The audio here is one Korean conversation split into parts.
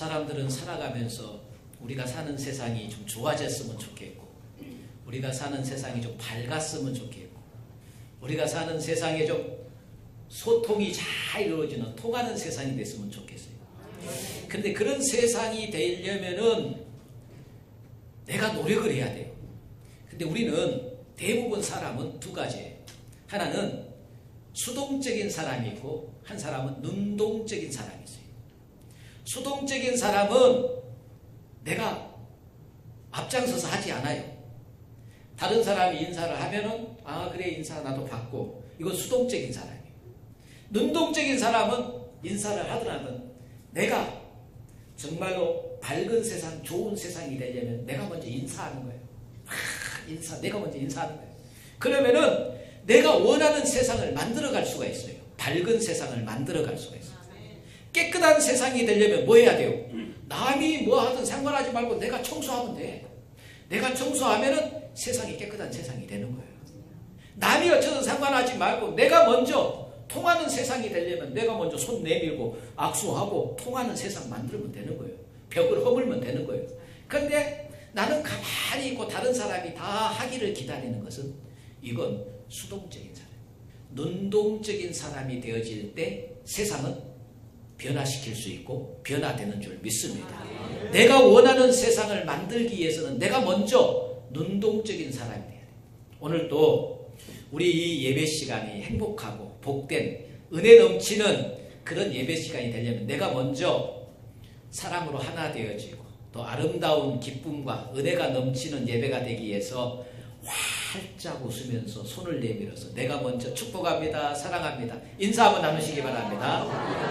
사람들은 살아가면서 우리가 사는 세상이 좀 좋아졌으면 좋겠고, 우리가 사는 세상이 좀 밝았으면 좋겠고, 우리가 사는 세상에 좀 소통이 잘 이루어지는 통하는 세상이 됐으면 좋겠어요. 근데 그런 세상이 되려면은 내가 노력을 해야 돼요. 근데 우리는 대부분 사람은 두 가지예요. 하나는 수동적인 사람이 있고 한 사람은 능동적인 사람이 있어요. 수동적인 사람은 내가 앞장서서 하지 않아요. 다른 사람이 인사를 하면은 아 그래 인사 나도 받고, 이건 수동적인 사람이에요. 능동적인 사람은 인사를 하더라도 내가 정말로 밝은 세상, 좋은 세상이 되려면 내가 먼저 인사하는 거예요. 내가 먼저 인사하는 거예요. 그러면은 내가 원하는 세상을 만들어갈 수가 있어요. 밝은 세상을 만들어갈 수가 있어요. 깨끗한 세상이 되려면 뭐 해야 돼요? 남이 뭐 하든 상관하지 말고 내가 청소하면 돼. 내가 청소하면은 세상이 깨끗한 세상이 되는 거예요. 남이 어쩌든 상관하지 말고 내가 먼저 통하는 세상이 되려면 내가 먼저 손 내밀고 악수하고 통하는 세상 만들면 되는 거예요. 벽을 허물면 되는 거예요. 그런데 나는 가만히 있고 다른 사람이 다 하기를 기다리는 것은 이건 수동적인 사람. 능동적인 사람이 되어질 때 세상은 변화시킬 수 있고 변화되는 줄 믿습니다. 내가 원하는 세상을 만들기 위해서는 내가 먼저 능동적인 사람이 돼야 돼요. 오늘도 우리 이 예배 시간이 행복하고 복된 은혜 넘치는 그런 예배 시간이 되려면 내가 먼저 사랑으로 하나 되어지고 또 아름다운 기쁨과 은혜가 넘치는 예배가 되기 위해서 활짝 웃으면서 손을 내밀어서 내가 먼저 축복합니다. 사랑합니다. 인사 한번 나누시기 바랍니다.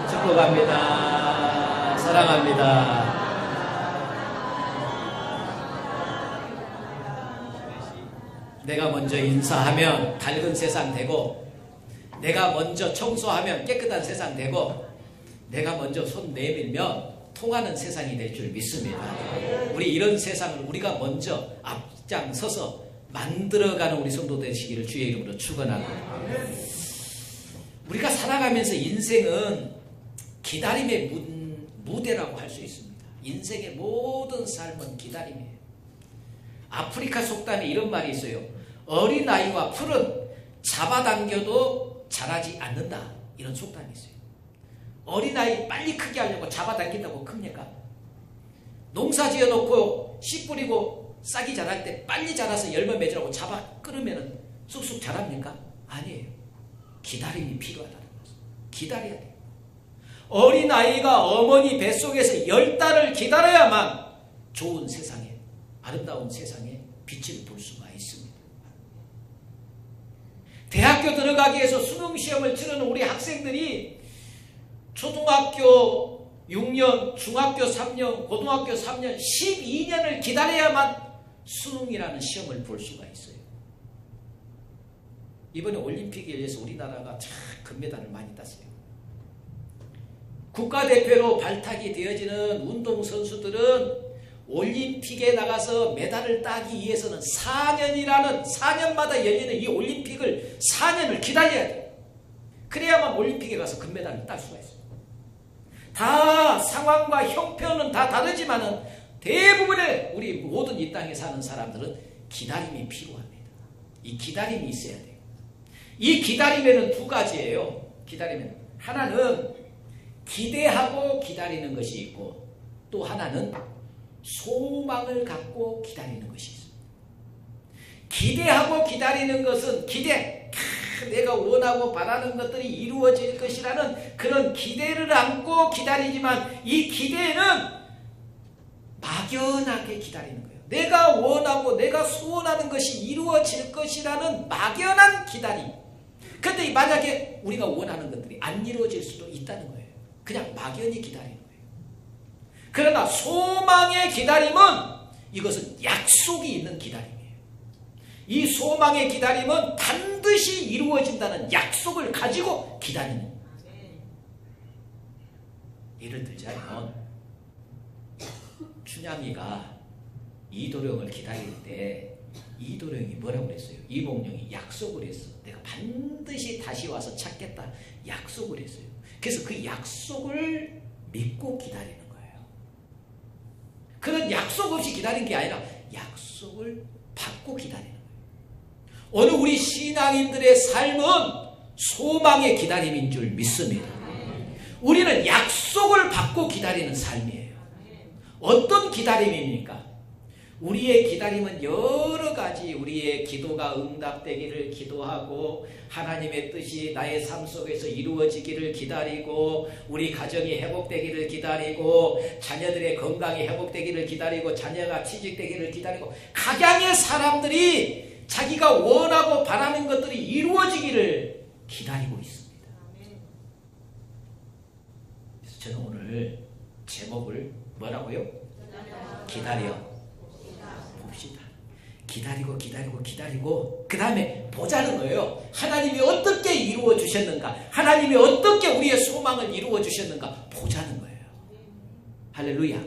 축복합니다. 사랑합니다. 내가 먼저 인사하면 밝은 세상 되고, 내가 먼저 청소하면 깨끗한 세상 되고, 내가 먼저 손 내밀면 통하는 세상이 될 줄 믿습니다. 우리 이런 세상을 우리가 먼저 앞장서서 만들어가는 우리 성도 되시기를 주의 이름으로 축원합니다. 우리가 살아가면서 인생은 기다림의 무대라고 할 수 있습니다. 인생의 모든 삶은 기다림이에요. 아프리카 속담에 이런 말이 있어요. 어린아이와 풀은 잡아당겨도 자라지 않는다. 이런 속담이 있어요. 어린아이 빨리 크게 하려고 잡아당긴다고 큽니까? 농사 지어놓고 씨 뿌리고 싹이 자랄 때 빨리 자라서 열매 맺으라고 잡아 끌으면 쑥쑥 자랍니까? 아니에요. 기다림이 필요하다는 거죠. 기다려야 돼요. 어린아이가 어머니 뱃속에서 10달을 기다려야만 좋은 세상에, 아름다운 세상에 빛을 볼 수가 있습니다. 대학교 들어가기 위해서 수능시험을 치르는 우리 학생들이 초등학교 6년, 중학교 3년, 고등학교 3년, 12년을 기다려야만 수능이라는 시험을 볼 수가 있어요. 이번에 올림픽에 의해서 우리나라가 참 금메달을 많이 땄어요. 국가대표로 발탁이 되어지는 운동선수들은 올림픽에 나가서 메달을 따기 위해서는 4년마다 열리는 이 올림픽을 4년을 기다려야 돼요. 그래야만 올림픽에 가서 금메달을 딸 수가 있어요. 다 상황과 형편은 다 다르지만은 대부분의 우리 모든 이 땅에 사는 사람들은 기다림이 필요합니다. 이 기다림이 있어야 돼요. 이 기다림에는 두 가지예요. 기다림에는 하나는 기대하고 기다리는 것이 있고 또 하나는 소망을 갖고 기다리는 것이 있습니다. 기대하고 기다리는 것은 내가 원하고 바라는 것들이 이루어질 것이라는 그런 기대를 안고 기다리지만 이 기대는 막연하게 기다리는 거예요. 내가 원하고 내가 소원하는 것이 이루어질 것이라는 막연한 기다림. 그런데 만약에 우리가 원하는 것들이 안 이루어질 수도 있다는 거예요. 그냥 막연히 기다리는 거예요. 그러나 소망의 기다림은 이것은 약속이 있는 기다림이에요. 이 소망의 기다림은 반드시 이루어진다는 약속을 가지고 기다리는 거예요. 예를 들자면 춘향이가 이도령을 기다릴 때 이도령이 뭐라고 그랬어요? 이몽룡이 약속을 했어. 내가 반드시 다시 와서 찾겠다. 약속을 했어요. 그래서 그 약속을 믿고 기다리는 거예요. 그런 약속 없이 기다린 게 아니라 약속을 받고 기다리는 거예요. 오늘 우리 신앙인들의 삶은 소망의 기다림인 줄 믿습니다. 우리는 약속을 받고 기다리는 삶이에요. 어떤 기다림입니까? 우리의 기다림은 여러 가지, 우리의 기도가 응답되기를 기도하고 하나님의 뜻이 나의 삶 속에서 이루어지기를 기다리고 우리 가정이 회복되기를 기다리고 자녀들의 건강이 회복되기를 기다리고 자녀가 취직되기를 기다리고 각양의 사람들이 자기가 원하고 바라는 것들이 이루어지기를 기다리고 있습니다. 그래서 저는 오늘 제목을 뭐라고요? 기다려 봅시다. 기다리고 그 다음에 보자는 거예요. 하나님이 어떻게 이루어 주셨는가, 하나님이 어떻게 우리의 소망을 이루어 주셨는가 보자는 거예요. 할렐루야.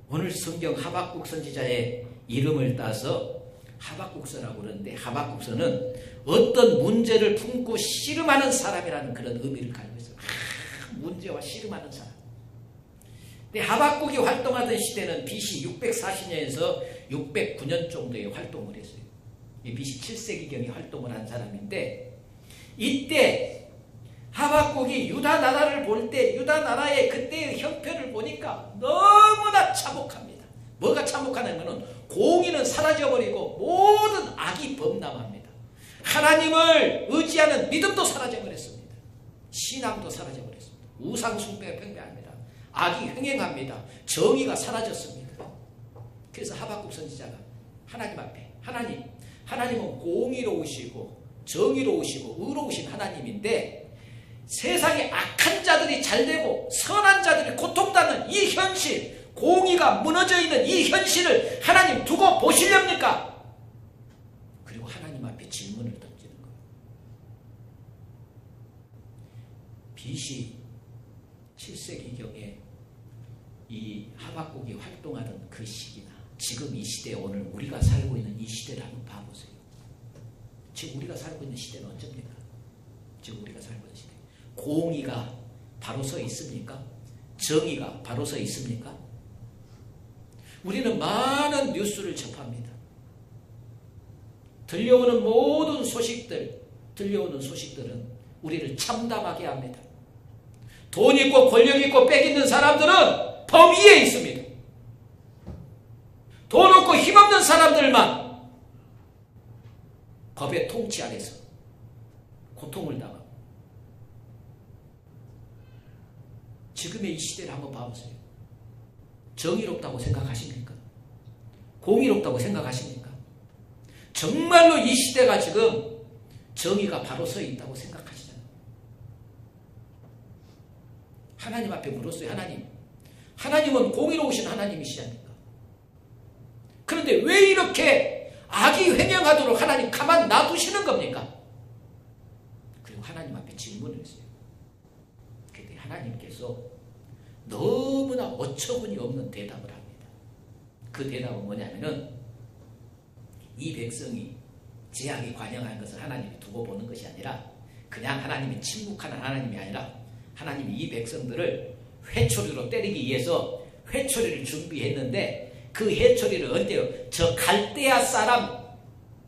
오늘 성경 하박국 선지자의 이름을 따서 하박국서라고 그러는데, 하박국서는 어떤 문제를 품고 씨름하는 사람이라는 그런 의미를 가지고 있어요. 문제와 씨름하는 사람. 근데 하박국이 활동하던 시대는 BC 640년에서 609년 정도에 활동을 했어요. BC 7세기경에 활동을 한 사람인데, 이때 하박국이 유다 나라를 볼 때 유다 나라의 그때의 형편을 보니까 너무나 참혹합니다. 뭐가 참혹하냐면 공의는 사라져버리고 모든 악이 범람합니다. 하나님을 의지하는 믿음도 사라져버렸습니다. 신앙도 사라져버렸습니다. 우상 숭배가 팽배합니다. 악이 횡행합니다. 정의가 사라졌습니다. 그래서 하박국 선지자가 하나님 앞에, 하나님은 공의로우시고 정의로우시고 의로우신 하나님인데 세상에 악한 자들이 잘되고 선한 자들이 고통받는 이 현실, 공의가 무너져 있는 이 현실을 하나님 두고 보시렵니까? 그리고 하나님 앞에 질문을 던지는 거예요. BC 7세기경에 이 하박국이 활동하던 그 시기나 지금 이 시대에 오늘 우리가 살고 있는 이 시대를 한번 봐보세요. 지금 우리가 살고 있는 시대는 언제입니까? 지금 우리가 살고 있는 시대. 공의가 바로 서 있습니까? 정의가 바로 서 있습니까? 우리는 많은 뉴스를 접합니다. 들려오는 모든 소식들은 우리를 참담하게 합니다. 돈 있고 권력 있고 빽 있는 사람들은 범 위에 있습니다. 돈 없고 힘없는 사람들만 법의 통치 아래서 고통을 당하고, 지금의 이 시대를 한번 봐보세요. 정의롭다고 생각하십니까? 공의롭다고 생각하십니까? 정말로 이 시대가 지금 정의가 바로 서 있다고 생각하시잖아요. 하나님 앞에 물었어요. 하나님은 공의로우신 하나님이시잖아요. 그런데 왜 이렇게 악이 횡행하도록 하나님 가만 놔두시는 겁니까? 그리고 하나님 앞에 질문을 했어요. 그때 하나님께서 너무나 어처구니 없는 대답을 합니다. 그 대답은 뭐냐면은 이 백성이 제약이 관영한 것을 하나님이 두고 보는 것이 아니라 그냥 하나님이 침묵하는 하나님이 아니라 하나님이 이 백성들을 회초리로 때리기 위해서 회초리를 준비했는데 그 회초리를 언제요? 저 갈대아 사람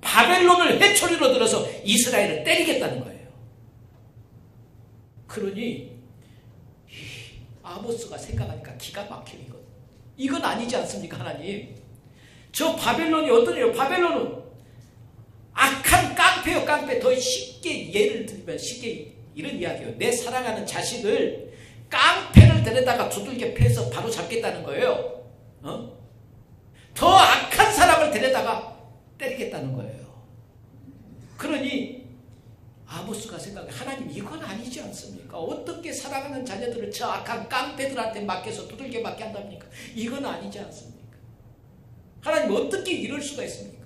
바벨론을 회초리로 들어서 이스라엘을 때리겠다는 거예요. 그러니 아모스가 생각하니까 기가 막혀요. 이건 아니지 않습니까? 하나님, 저 바벨론이 어떤 일이에요? 바벨론은 악한 깡패요. 깡패. 더 쉽게 예를 들면 쉽게 이런 이야기예요. 내 사랑하는 자식을 깡패를 데려다가 두들겨 패서 바로 잡겠다는 거예요. 더 악한 사람을 데려다가 때리겠다는 거예요. 그러니 아모스가 생각해, 하나님 이건 아니지 않습니까? 어떻게 사랑하는 자녀들을 저 악한 깡패들한테 맡겨서 두들겨 맞게 한답니까? 이건 아니지 않습니까? 하나님 어떻게 이럴 수가 있습니까?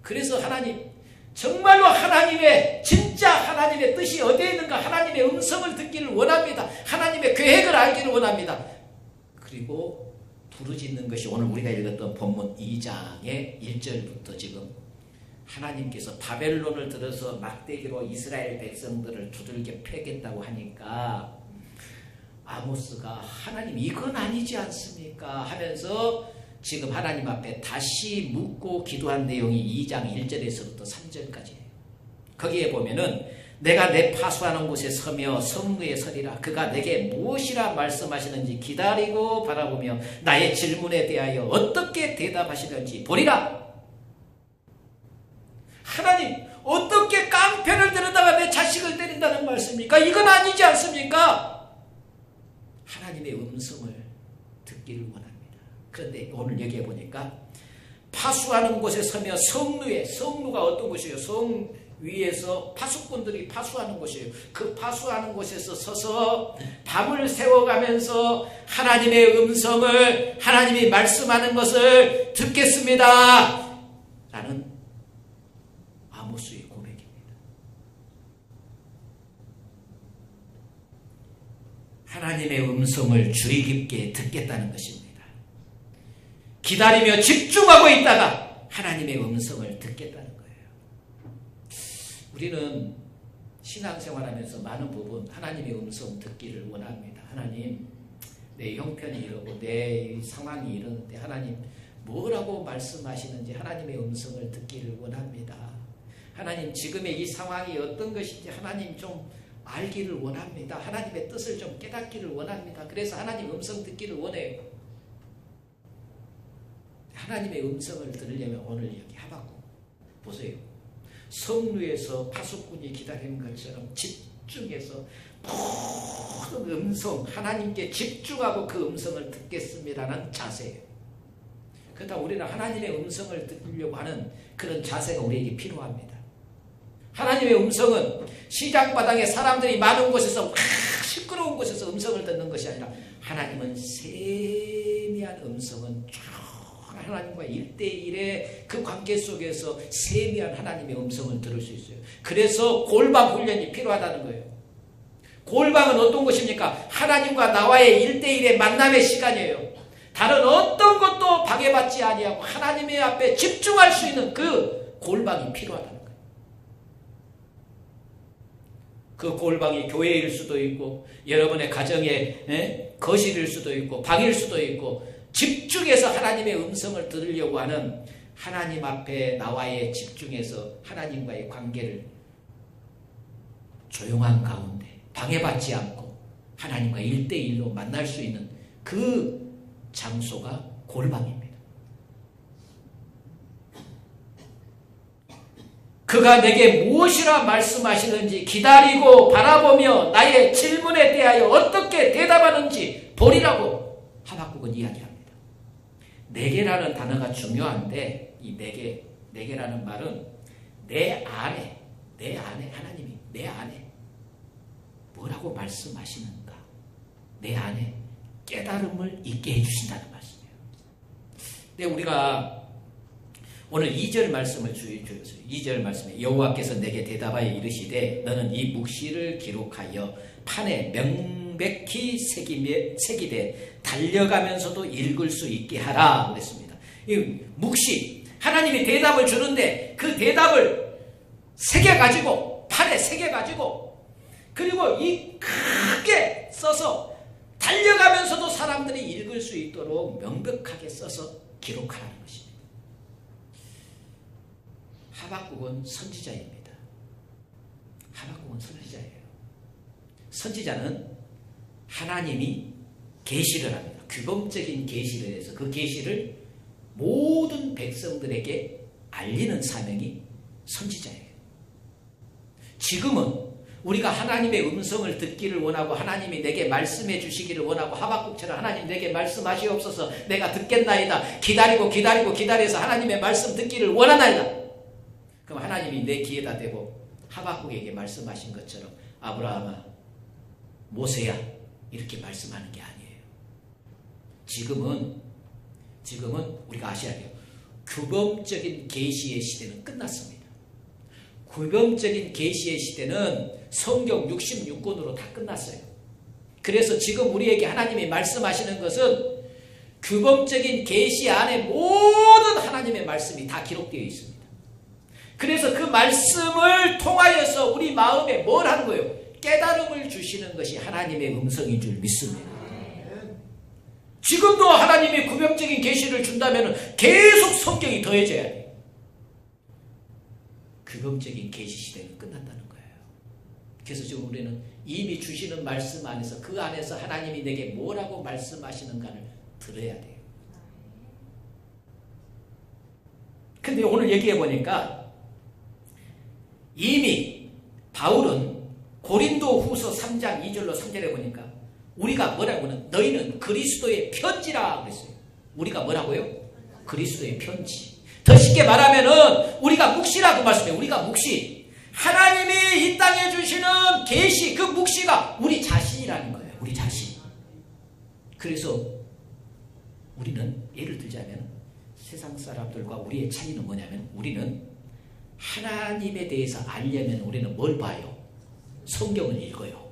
그래서 하나님, 정말로 하나님의 진짜 하나님의 뜻이 어디에 있는가, 하나님의 음성을 듣기를 원합니다. 하나님의 계획을 알기를 원합니다. 그리고 부르짖는 것이 오늘 우리가 읽었던 본문 2장의 1절부터 지금 하나님께서 바벨론을 들어서 막대기로 이스라엘 백성들을 두들겨 패겠다고 하니까 아모스가 하나님 이건 아니지 않습니까? 하면서 지금 하나님 앞에 다시 묻고 기도한 내용이 2장 1절에서부터 3절까지예요. 거기에 보면은 내가 내 파수하는 곳에 서며 성루에 서리라. 그가 내게 무엇이라 말씀하시는지 기다리고 바라보며 나의 질문에 대하여 어떻게 대답하시는지 보리라. 하나님 어떻게 깡패를 데려다가 내 자식을 때린다는 말씀입니까? 이건 아니지 않습니까? 하나님의 음성을 듣기를 원합니다. 그런데 오늘 여기에 보니까 파수하는 곳에 서며 성루에, 성루가 어떤 곳이에요? 성 위에서 파수꾼들이 파수하는 곳이에요. 그 파수하는 곳에서 서서 밤을 새워가면서 하나님의 음성을, 하나님이 말씀하는 것을 듣겠습니다 라는 아모스의 고백입니다. 하나님의 음성을 주의 깊게 듣겠다는 것입니다. 기다리며 집중하고 있다가 하나님의 음성을 듣겠다는 거예요. 우리는 신앙생활하면서 많은 부분 하나님의 음성 듣기를 원합니다. 하나님, 내 형편이 이러고 내 상황이 이러는데 하나님 뭐라고 말씀하시는지 하나님의 음성을 듣기를 원합니다. 하나님 지금의 이 상황이 어떤 것인지 하나님 좀 알기를 원합니다. 하나님의 뜻을 좀 깨닫기를 원합니다. 그래서 하나님 음성 듣기를 원해요. 하나님의 음성을 들으려면 오늘 여기 하박국 보세요. 성루에서 파수꾼이 기다리는 것처럼 집중해서 모든 음성, 하나님께 집중하고 그 음성을 듣겠습니다라는 자세예요. 그렇다고 우리는 하나님의 음성을 듣으려고 하는 그런 자세가 우리에게 필요합니다. 하나님의 음성은 시장바닥에 사람들이 많은 곳에서 시끄러운 곳에서 음성을 듣는 것이 아니라 하나님은 세미한 음성은 하나님과 1대1의 그 관계 속에서 세미한 하나님의 음성을 들을 수 있어요. 그래서 골방 훈련이 필요하다는 거예요. 골방은 어떤 곳입니까? 하나님과 나와의 1대1의 만남의 시간이에요. 다른 어떤 것도 방해받지 아니하고 하나님의 앞에 집중할 수 있는 그 골방이 필요하다는 거예요. 그 골방이 교회일 수도 있고 여러분의 가정의 거실일 수도 있고 방일 수도 있고 집중해서 하나님의 음성을 들으려고 하는 하나님 앞에 나와의 집중해서 하나님과의 관계를 조용한 가운데 방해받지 않고 하나님과 1대1로 만날 수 있는 그 장소가 골방입니다. 그가 내게 무엇이라 말씀하시는지 기다리고 바라보며 나의 질문에 대하여 어떻게 대답하는지 보리라고 하박국은 이야기합니다. 내게라는 단어가 중요한데 이 내게라는 말은 내 안에 하나님이 내 안에 뭐라고 말씀하시는가, 내 안에 깨달음을 있게 해주신다는 말씀이에요. 근데 우리가 오늘 2절 말씀을 주의해주세요. 2절 말씀에 여호와께서 내게 대답하여 이르시되 너는 이 묵시를 기록하여 판에 명백히 새기되 달려가면서도 읽을 수 있게 하라 그랬습니다. 이 묵시, 하나님이 대답을 주는데 그 대답을 새겨가지고 판에 새겨가지고 그리고 이 크게 써서 달려가면서도 사람들이 읽을 수 있도록 명백하게 써서 기록하라는 것입니다. 하박국은 선지자입니다. 하박국은 선지자예요. 선지자는 하나님이 계시를 합니다. 규범적인 계시를 해서 그 계시를 모든 백성들에게 알리는 사명이 선지자예요. 지금은 우리가 하나님의 음성을 듣기를 원하고 하나님이 내게 말씀해 주시기를 원하고 하박국처럼 하나님 내게 말씀하시옵소서 내가 듣겠나이다. 기다려서 하나님의 말씀 듣기를 원하나이다. 그럼 하나님이 내 귀에다 대고 하박국에게 말씀하신 것처럼 아브라함아, 모세야 이렇게 말씀하는 게 아니에요. 지금은 우리가 아셔야 돼요. 규범적인 계시의 시대는 끝났습니다. 규범적인 계시의 시대는 성경 66권으로 다 끝났어요. 그래서 지금 우리에게 하나님이 말씀하시는 것은 규범적인 계시 안에 모든 하나님의 말씀이 다 기록되어 있습니다. 그래서 그 말씀을 통하여서 우리 마음에 뭘 하는 거예요? 깨달음을 주시는 것이 하나님의 음성인 줄 믿습니다. 지금도 하나님이 구별적인 계시를 준다면 계속 성경이 더해져야 돼요. 규범적인 계시 시대는 끝났다는 거예요. 그래서 지금 우리는 이미 주시는 말씀 안에서 그 안에서 하나님이 내게 뭐라고 말씀하시는가를 들어야 돼요. 근데 오늘 얘기해 보니까 이미 바울은 고린도 후서 3장 2절로 3절에 보니까 우리가 뭐라고 하는 너희는 그리스도의 편지라 그랬어요. 우리가 뭐라고요? 그리스도의 편지. 더 쉽게 말하면은 우리가 묵시라고 말씀해요. 우리가 묵시. 하나님이 이 땅에 주시는 계시 그 묵시가 우리 자신이라는 거예요. 우리 자신. 그래서 우리는 예를 들자면 세상 사람들과 우리의 차이는 뭐냐면 우리는 하나님에 대해서 알려면 우리는 뭘 봐요? 성경을 읽어요.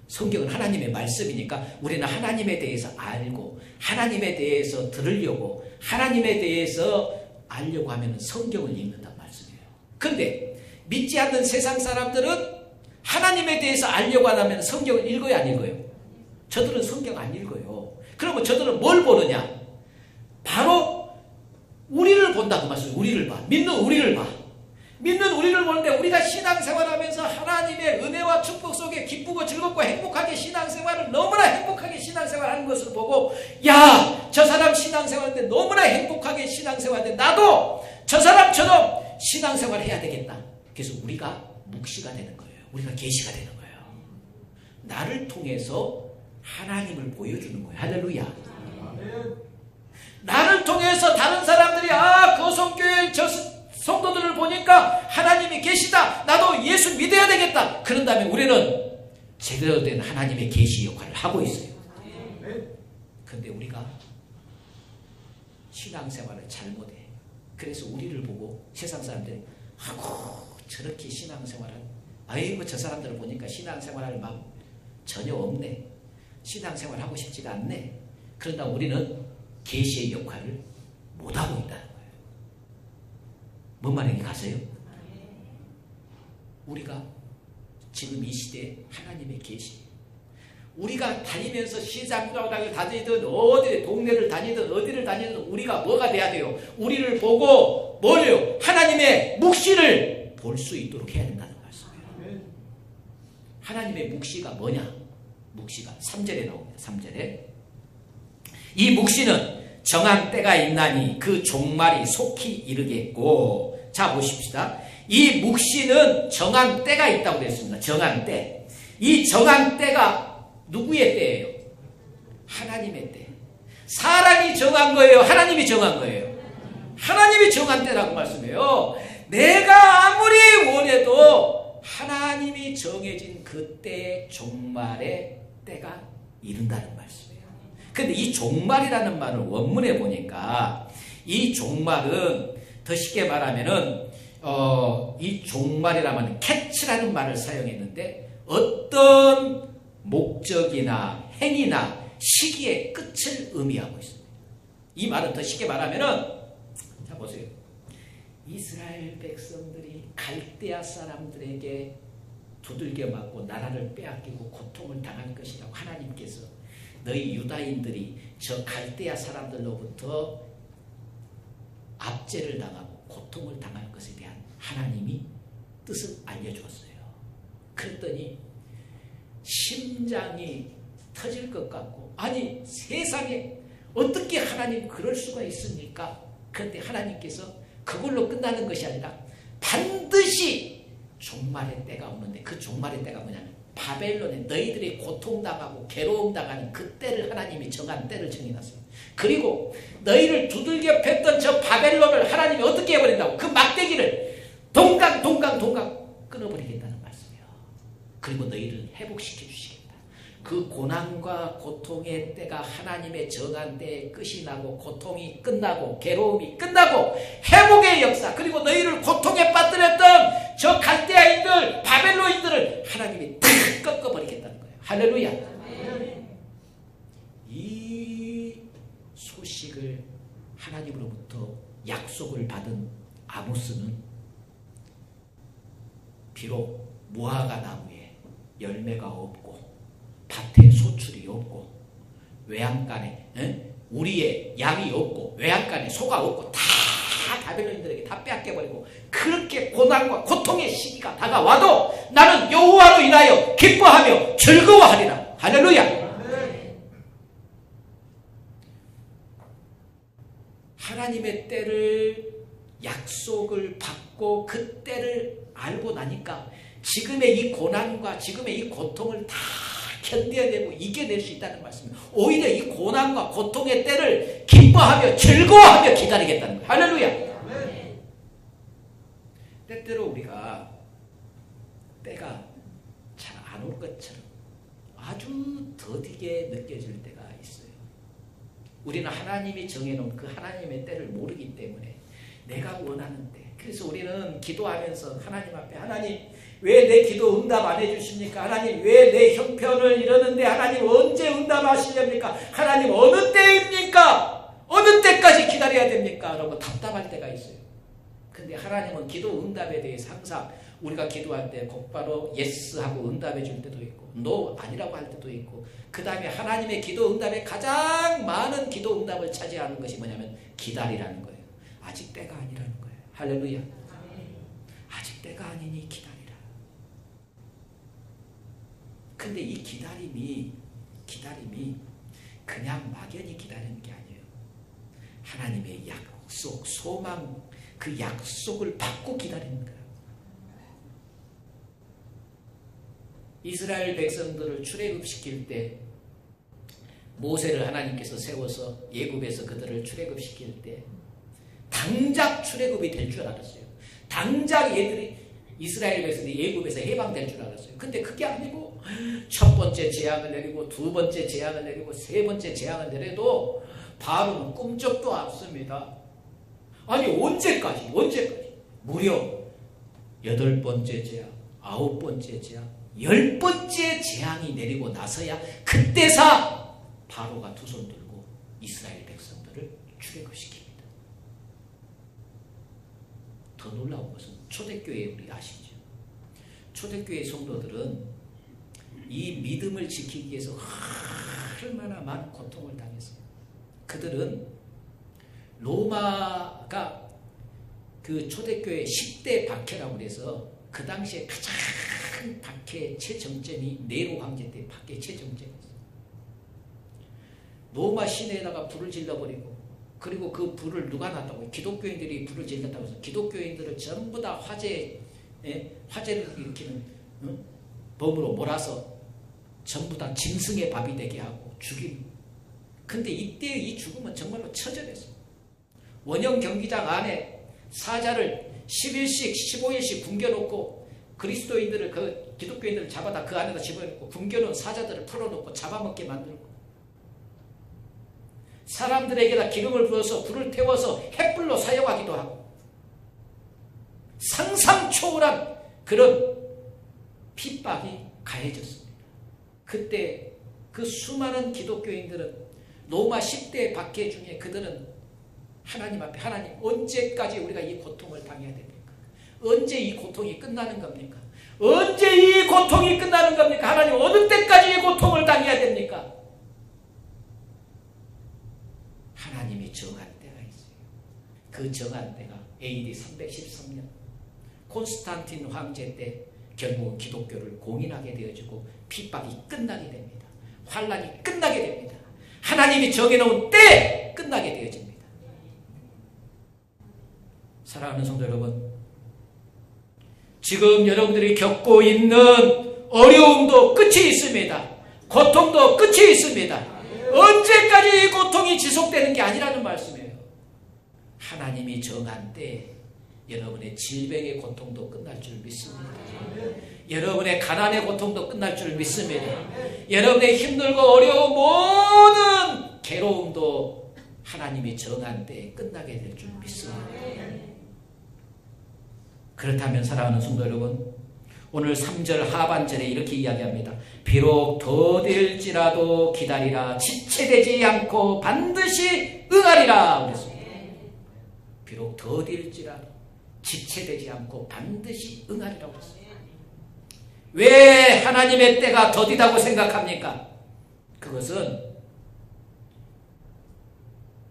성경은 하나님의 말씀이니까 우리는 하나님에 대해서 알고 하나님에 대해서 들으려고 하나님에 대해서 알려고 하면 성경을 읽는단 말씀이에요. 그런데 믿지 않는 세상 사람들은 하나님에 대해서 알려고 하면 성경을 읽어요, 안 읽어요? 저들은 성경 안 읽어요. 그러면 저들은 뭘 보느냐? 바로 우리를 본다고 말씀해요. 우리를 봐. 믿는 우리를 봐. 믿는 우리를 보는데 우리가 신앙생활하면서 하나님의 은혜와 축복 속에 기쁘고 즐겁고 행복하게 신앙생활을 너무나 행복하게 신앙생활하는 것을 보고 야, 저 사람 신앙생활하는데 너무나 행복하게 신앙생활하는데 나도 저 사람처럼 신앙생활을 해야 되겠다. 그래서 우리가 묵시가 되는 거예요. 우리가 계시가 되는 거예요. 나를 통해서 하나님을 보여주는 거예요. 할렐루야. 나를 통해서 다른 사람들이 거성교회 저 성도들을 보니까 하나님이 계시다. 나도 예수 믿어야 되겠다. 그런 다음에 우리는 제대로 된 하나님의 계시 역할을 하고 있어요. 그런데 우리가 신앙생활을 잘못해. 그래서 우리를 보고 세상 사람들이 저렇게 신앙생활을 아이고 저 사람들을 보니까 신앙생활할 마음 전혀 없네. 신앙생활하고 싶지가 않네. 그런다 우리는 계시의 역할을 못하고 있다는 거예요. 뭔 말인지 가세요? 우리가 지금 이 시대에 하나님의 계시 우리가 다니면서 시장을 다니든 어디 동네를 다니든 어디를 다니든 우리가 뭐가 돼야 돼요? 우리를 보고 뭘요? 하나님의 묵시를 볼 수 있도록 해야 된다는 말씀이에요. 하나님의 묵시가 뭐냐? 묵시가 3절에 나옵니다. 3절에 이 묵시는 정한 때가 있나니 그 종말이 속히 이르겠고. 자 보십시다. 이 묵시는 정한 때가 있다고 그랬습니다. 정한 때. 이 정한 때가 누구의 때예요? 하나님의 때. 사람이 정한 거예요? 하나님이 정한 거예요? 하나님이 정한 때라고 말씀해요. 내가 아무리 원해도 하나님이 정해진 그때의 종말의 때가 이른다는 말씀이에요. 근데 이 종말이라는 말을 원문에 보니까 이 종말은 더 쉽게 말하면은 이 종말이라면 catch라는 말을 사용했는데 어떤 목적이나 행위나 시기의 끝을 의미하고 있습니다. 이 말은 더 쉽게 말하면은 자 보세요. 이스라엘 백성들이 갈대아 사람들에게 두들겨 맞고 나라를 빼앗기고 고통을 당할 것이라고 하나님께서 너희 유다인들이 저 갈대아 사람들로부터 압제를 당하고 고통을 당할 것에 대한 하나님이 뜻을 알려주었어요. 그랬더니 심장이 터질 것 같고 아니 세상에 어떻게 하나님 그럴 수가 있습니까? 그런데 하나님께서 그걸로 끝나는 것이 아니라 반드시 종말의 때가 오는데 그 종말의 때가 뭐냐면 바벨론에 너희들이 고통당하고 괴로움당하는 그 때를 하나님이 정한 때를 정해놨어요. 그리고 너희를 두들겨 팼던 저 바벨론을 하나님이 어떻게 해버린다고? 그 막대기를 동강 끊어버리겠다는 말씀이에요. 그리고 너희를 회복시켜 주시겠다. 그 고난과 고통의 때가 하나님의 정한 때에 끝이 나고 고통이 끝나고 괴로움이 끝나고 회복의 역사 그리고 너희를 고통에 빠뜨렸던 저 갈대아인들 바벨론인들을 하나님이 탁 꺾어버리겠다는 거예요. 할렐루야. 이 소식을 하나님으로부터 약속을 받은 아모스는 비록 무화과 나무에 열매가 없고 밭에 소출이 없고 외양간에 우리의 양이 없고 외양간에 소가 없고 다 바벨론인들에게 다 빼앗겨버리고 그렇게 고난과 고통의 시기가 다가와도 나는 여호와로 인하여 기뻐하며 즐거워하리라. 할렐루야. 하나님의 때를 약속을 받고 그 때를 알고 나니까 지금의 이 고난과 지금의 이 고통을 다 견뎌내고 이겨낼 수 있다는 말씀입니다. 오히려 이 고난과 고통의 때를 기뻐하며 즐거워하며 기다리겠다는 거예요. 할렐루야. 때때로 우리가 때가 잘 안 올 것처럼 아주 더디게 느껴질 때가 있어요. 우리는 하나님이 정해놓은 그 하나님의 때를 모르기 때문에 내가 원하는 때, 그래서 우리는 기도하면서 하나님 앞에 하나님 왜 내 기도 응답 안 해주십니까? 하나님 왜 내 형편을 이러는데 하나님 언제 응답하시렵니까? 하나님 어느 때입니까? 어느 때까지 기다려야 됩니까? 라고 답답할 때가 있어요. 근데 하나님은 기도 응답에 대해서 항상 우리가 기도할 때 곧바로 예스 하고 응답해 줄 때도 있고 노 아니라고 할 때도 있고, 그 다음에 하나님의 기도 응답에 가장 많은 기도 응답을 차지하는 것이 뭐냐면 기다리라는 거예요. 아직 때가 아니라는 거예요. 할렐루야. 아직 때가 아니니 기다리라. 근데 이 기다림이 그냥 막연히 기다리는 게 아니에요. 하나님의 약속, 소망, 그 약속을 받고 기다리는 거예요. 이스라엘 백성들을 출애굽시킬 때 모세를 하나님께서 세워서 예굽에서 그들을 출애굽시킬 때 당장 출애굽이 될 줄 알았어요. 당장 얘들이 이스라엘 백성들이 예굽에서 해방될 줄 알았어요. 근데 그게 아니고 첫 번째 재앙을 내리고 두 번째 재앙을 내리고 세 번째 재앙을 내려도 바로는 꿈쩍도 않습니다. 아니 언제까지 무려 8번째 재앙, 9번째 재앙, 10번째 재앙이 내리고 나서야 그때사 바로가 두 손 들고 이스라엘 백성들을 출애굽시킵니다. 더 놀라운 것은 초대교회 우리 아시죠? 초대교회 성도들은 이 믿음을 지키기 위해서 얼마나 많은 고통을 당했어요. 그들은 로마가 그 초대교회 10대 박해라고 해서 그 당시에 가장 박해의 최정점이 네로 황제 때 박해의 최정점이었어요. 로마 시내에다가 불을 질러버리고, 그리고 그 불을 누가 놨다고? 기독교인들이 불을 질렀다고 해서 기독교인들을 전부 다 화재를 일으키는 범으로 몰아서 전부 다 짐승의 밥이 되게 하고 죽임. 근데 이때의 이 죽음은 정말로 처절했어요. 원형 경기장 안에 사자를 10일씩 15일씩 굶겨놓고 그리스도인들을 그 기독교인들을 잡아다 그 안에다 집어넣고 굶겨놓은 사자들을 풀어놓고 잡아먹게 만들고 사람들에게다 기름을 부어서 불을 태워서 횃불로 사용하기도 하고 상상 초월한 그런 핍박이 가해졌습니다. 그때 그 수많은 기독교인들은 로마 10대 박해 중에 그들은 하나님 앞에 하나님 언제까지 우리가 이 고통을 당해야 됩니까? 언제 이 고통이 끝나는 겁니까? 언제 이 고통이 끝나는 겁니까? 하나님 어느 때까지 이 고통을 당해야 됩니까? 하나님이 정한 때가 있어요. 그 정한 때가 AD 313년 콘스탄틴 황제 때 결국 기독교를 공인하게 되어지고 핍박이 끝나게 됩니다. 환란이 끝나게 됩니다. 하나님이 정해놓은 때 끝나게 되어집니다. 사랑하는 성도 여러분, 지금 여러분들이 겪고 있는 어려움도 끝이 있습니다. 고통도 끝이 있습니다. 언제까지 이 고통이 지속되는 게 아니라는 말씀이에요. 하나님이 정한 때 여러분의 질병의 고통도 끝날 줄 믿습니다. 여러분의 가난의 고통도 끝날 줄 믿습니다. 여러분의 힘들고 어려운 모든 괴로움도 하나님이 정한 때 끝나게 될 줄 믿습니다. 그렇다면 사랑하는 성도 여러분, 오늘 3절 하반절에 이렇게 이야기합니다. 비록 더딜지라도 기다리라. 지체되지 않고 반드시 응하리라. 그랬습니다. 비록 더딜지라도 지체되지 않고 반드시 응하리라고 했습니다. 왜 하나님의 때가 더디다고 생각합니까? 그것은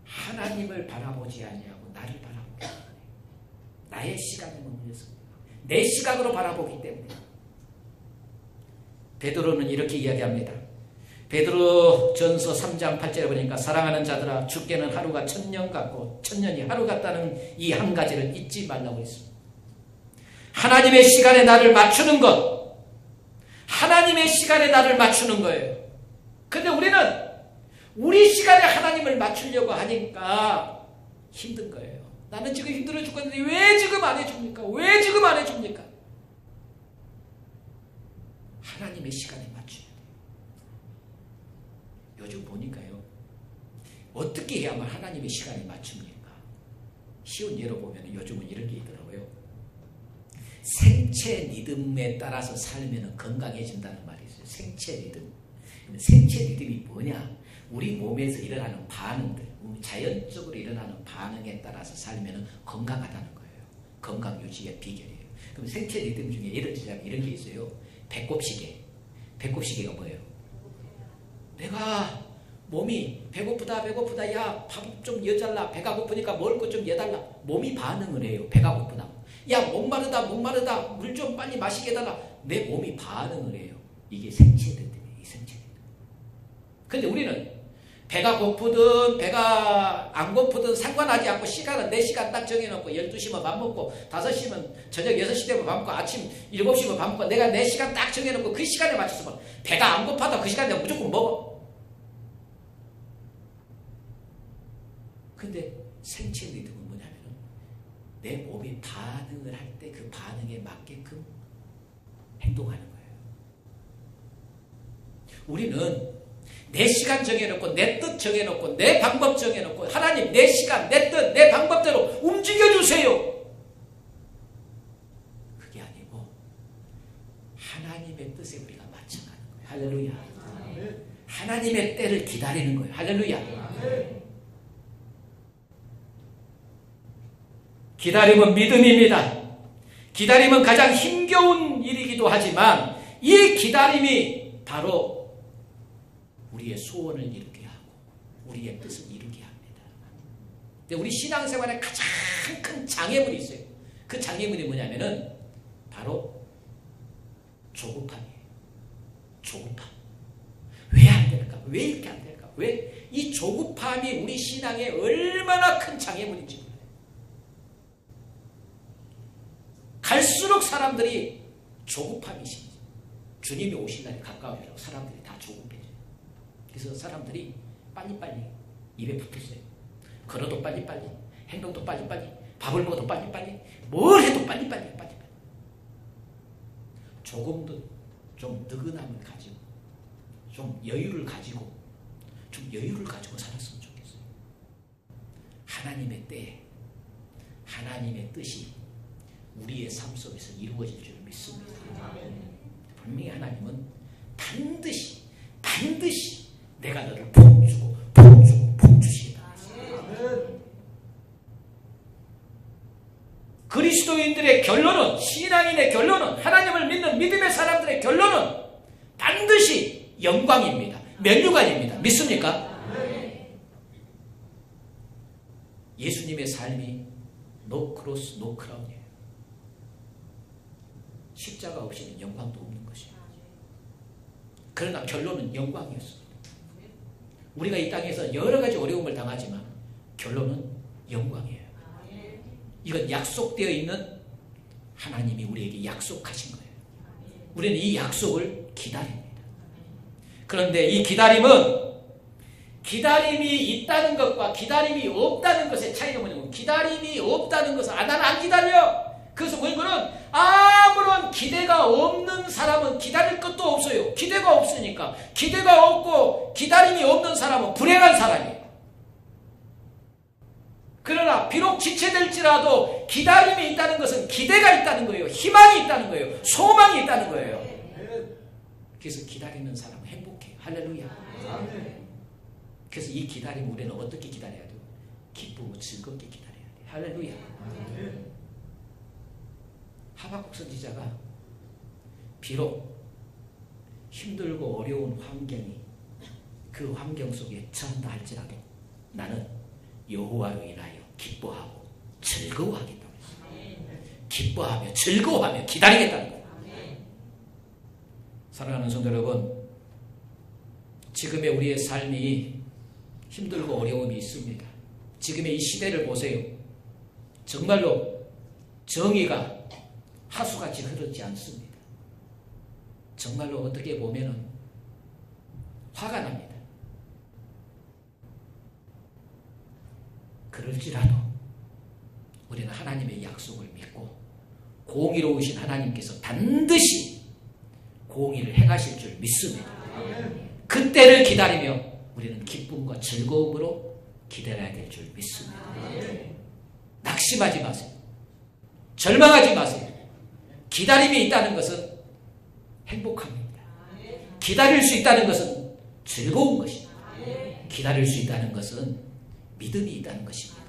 하나님을 바라보지 아니하고 나를 바라보기 때문에, 나의 시간에 머물러서 내 시각으로 바라보기 때문에. 베드로는 이렇게 이야기합니다. 베드로 전서 3장 8절에 보니까 사랑하는 자들아 주께는 하루가 1000년 같고 1000년이 하루 같다는 이 한 가지를 잊지 말라고 했습니다. 하나님의 시간에 나를 맞추는 것, 하나님의 시간에 나를 맞추는 거예요. 근데 우리는 우리 시간에 하나님을 맞추려고 하니까 힘든 거예요. 나는 지금 힘들어 죽겠는데 왜 지금 안 해줍니까? 왜 지금 안 해줍니까? 하나님의 시간에 맞춰야 돼요. 요즘 보니까요, 어떻게 해야만 하나님의 시간에 맞춥니까? 쉬운 예로 보면 요즘은 이런 게 있더라고요. 생체 리듬에 따라서 살면 건강해진다는 말이 있어요. 생체 리듬. 생체 리듬이 뭐냐? 우리 몸에서 일어나는 반응들, 자연적으로 일어나는 반응에 따라서 살면 건강하다는 거예요. 건강 유지의 비결이에요. 그럼 생체 리듬 중에 예를 들자면 이런 게 있어요. 배꼽시계. 배꼽시계가 뭐예요? 내가 몸이 배고프다, 야, 밥 좀 여달라. 배가 고프니까 먹을 것 좀 여달라. 몸이 반응을 해요. 배가 고프다. 야, 목마르다. 물 좀 빨리 마시게 해달라. 내 몸이 반응을 해요. 이게 생체 리듬이에요. 이 생체 리듬. 근데 우리는 배가 고프든 배가 안 고프든 상관하지 않고 시간은 내 시간 딱 정해놓고 12시면 밥 먹고 5시면 저녁 6시 되면 밥 먹고 아침 7시면 밥 먹고 내가 내 시간 딱 정해놓고 그 시간에 맞춰서 배가 안 고파도 그 시간에 내가 무조건 먹어. 근데 생체 리듬은 뭐냐면 내 몸이 반응을 할 때 그 반응에 맞게끔 행동하는 거예요. 우리는 내 시간 정해놓고 내 뜻 정해놓고 내 방법 정해놓고 하나님 내 시간 내 뜻 내 방법대로 움직여주세요. 그게 아니고 하나님의 뜻에 우리가 맞춰가는 거예요. 할렐루야. 하나님의 때를 기다리는 거예요. 할렐루야. 기다림은 믿음입니다. 기다림은 가장 힘겨운 일이기도 하지만 이 기다림이 바로 우리의 소원을 이루게 하고 우리의 뜻을 이루게 합니다. 근데 우리 신앙생활에 가장 큰 장애물이 있어요. 그 장애물이 뭐냐면은 바로 조급함이에요. 조급함. 왜 안 될까? 왜 이렇게 안 될까? 왜 이 조급함이 우리 신앙에 얼마나 큰 장애물인지 몰라요. 갈수록 사람들이 조급함이 심해요. 주님이 오실 날이 가까워지고 사람들이 다 조급해져요. 그래서 사람들이 빨리빨리 입에 붙었어요. 걸어도 빨리빨리, 행동도 빨리빨리, 밥을 먹어도 빨리빨리, 뭘 해도 빨리빨리. 조금 더 좀 느긋함을 가지고, 좀 여유를 가지고 살았으면 좋겠어요. 하나님의 때에 하나님의 뜻이 우리의 삶 속에서 이루어질 줄 믿습니다. 분명히 하나님은 반드시 내가 너를 복주고 복주시다. 그리스도인들의 결론은, 신앙인의 결론은, 하나님을 믿는 믿음의 사람들의 결론은 반드시 영광입니다. 면류관입니다. 믿습니까? 예수님의 삶이 no cross, no crown이에요. 십자가 없이는 영광도 없는 것이에요. 그러나 결론은 영광이었습니다. 우리가 이 땅에서 여러 가지 어려움을 당하지만 결론은 영광이에요. 이건 약속되어 있는 하나님이 우리에게 약속하신 거예요. 우리는 이 약속을 기다립니다. 그런데 이 기다림은 기다림이 있다는 것과 기다림이 없다는 것의 차이가 뭐냐면 기다림이 없다는 것은 나는 안 기다려. 그래서 뭐냐면 아무런 기대가 없는 사람은 기다릴 것도 없어요. 기대가 없으니까. 기대가 없고 기다림이 없는 사람은 불행한 사람이에요. 그러나 비록 지체될지라도 기다림이 있다는 것은 기대가 있다는 거예요. 희망이 있다는 거예요. 소망이 있다는 거예요. 그래서 기다리는 사람은 행복해요. 할렐루야. 그래서 이 기다림 우리는 어떻게 기다려야 돼요? 기쁘고 즐겁게 기다려야 돼요. 할렐루야. 하박국 선지자가 비록 힘들고 어려운 환경이 그 환경 속에 처한다 할지라도 나는 여호와로 인하여 기뻐하고 즐거워하겠다고 했습니다. 기뻐하며 즐거워하며 기다리겠다는 거예요. 사랑하는 성도 여러분, 지금의 우리의 삶이 힘들고 어려움이 있습니다. 지금의 이 시대를 보세요. 정말로 정의가 하수같이 흐르지 않습니다. 정말로 어떻게 보면은 화가 납니다. 그럴지라도 우리는 하나님의 약속을 믿고 공의로우신 하나님께서 반드시 공의를 행하실 줄 믿습니다. 그때를 기다리며 우리는 기쁨과 즐거움으로 기다려야 될 줄 믿습니다. 낙심하지 마세요. 절망하지 마세요. 기다림이 있다는 것은 행복합니다. 기다릴 수 있다는 것은 즐거운 것입니다. 기다릴 수 있다는 것은 믿음이 있다는 것입니다.